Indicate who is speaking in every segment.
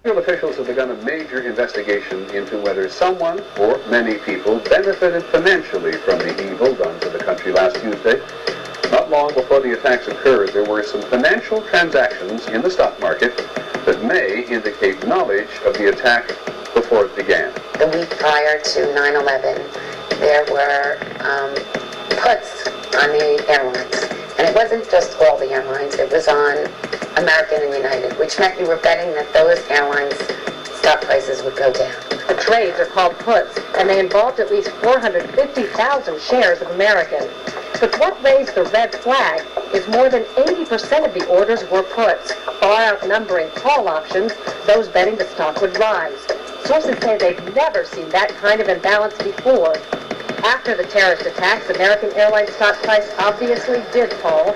Speaker 1: Federal officials have begun a major investigation into whether someone or many people benefited financially from the evil done to the country last Tuesday. Not long before the attacks occurred, there were some financial transactions in the stock market that may indicate knowledge of the attack before it began.
Speaker 2: The week prior to 9/11, there were puts on the airlines. And it wasn't just all the airlines, it was on American and United, which meant you were betting that those airlines' stock prices would go down.
Speaker 3: The trades are called puts, and they involved at least 450,000 shares of American. But what raised the red flag is more than 80% of the orders were puts, far outnumbering call options, those betting the stock would rise. Sources say they've never seen that kind of imbalance before. After the terrorist attacks, American Airlines stock price obviously did fall.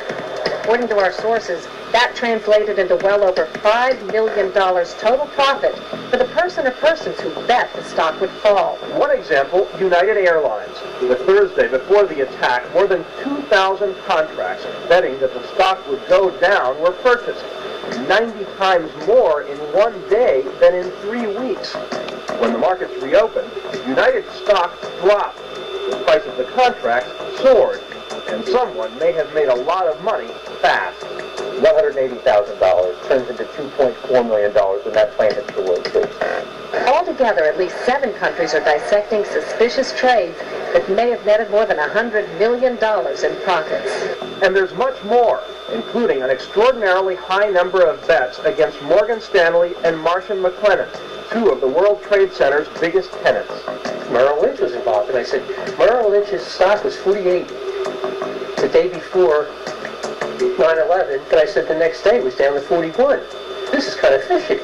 Speaker 3: According to our sources, that translated into well over $5 million total profit for the person or persons who bet the stock would fall.
Speaker 4: One example, United Airlines. The Thursday before the attack, more than 2,000 contracts betting that the stock would go down were purchased, 90 times more in one day than in 3 weeks. When the markets reopened, United stock dropped. The price of the contracts soared, and someone may have made a lot of money fast.
Speaker 5: $180,000 turns into $2.4 million when that plane hits the World Trade Center.
Speaker 3: Altogether, at least 7 countries are dissecting suspicious trades that may have netted more than $100 million in profits.
Speaker 4: And there's much more, including an extraordinarily high number of bets against Morgan Stanley and Marsh & McLennan, 2 of the World Trade Center's biggest tenants.
Speaker 5: Merrill Lynch was involved, and I said, Merrill Lynch's stock was 48 the day before 9/11, and I said the next day it was down to 41. This is kind of fishy.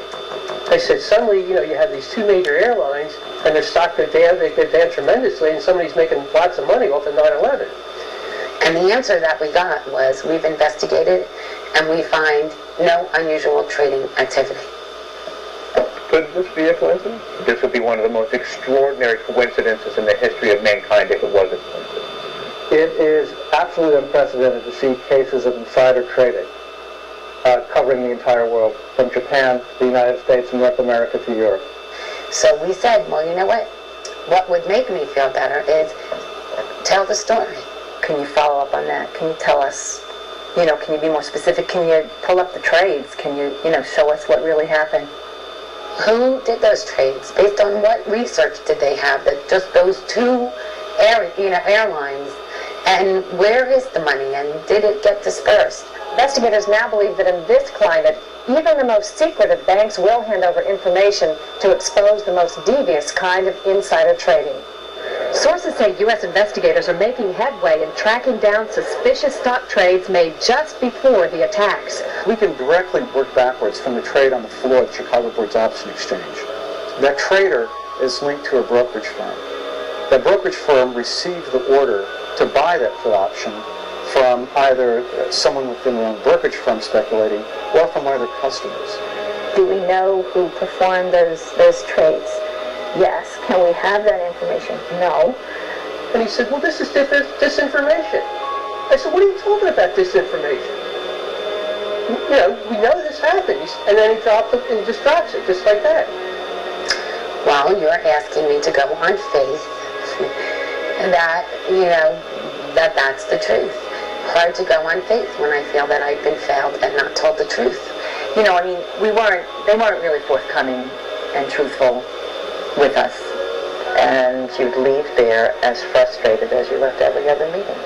Speaker 5: I said, suddenly, you have these 2 major airlines, and their stock go down, they go down tremendously, and somebody's making lots of money off of 9/11.
Speaker 2: And the answer that we got was, we've investigated, and we find no unusual trading activity.
Speaker 5: Could this be a coincidence? This would be one of the most extraordinary coincidences in the history of mankind if it was a coincidence.
Speaker 6: It is absolutely unprecedented to see cases of insider trading covering the entire world, from Japan, the United States, and North America to Europe.
Speaker 2: So we said, well, you know what? What would make me feel better is tell the story. Can you follow up on that? Can you tell us, can you be more specific? Can you pull up the trades? Can you, show us what really happened? Who did those trades? Based on what research did they have that just those 2 airlines? And where is the money? And did it get dispersed?
Speaker 3: Investigators now believe that in this climate, even the most secretive banks will hand over information to expose the most devious kind of insider trading. Sources say U.S. investigators are making headway in tracking down suspicious stock trades made just before the attacks.
Speaker 6: We can directly work backwards from the trade on the floor at Chicago Board's Option Exchange. That trader is linked to a brokerage firm. That brokerage firm received the order to buy that put option from either someone within their own brokerage firm speculating, or from one of their customers.
Speaker 7: Do we know who performed those trades? Yes. Can we have that information? No.
Speaker 4: And he said, well, this is disinformation. I said, what are you talking about, disinformation? We know this happened. And then he just drops it, just like that.
Speaker 2: Well, you're asking me to go on faith that, that's the truth. Hard to go on faith when I feel that I've been failed and not told the truth.
Speaker 8: They weren't really forthcoming and truthful with us. And you'd leave there as frustrated as you left every other meeting.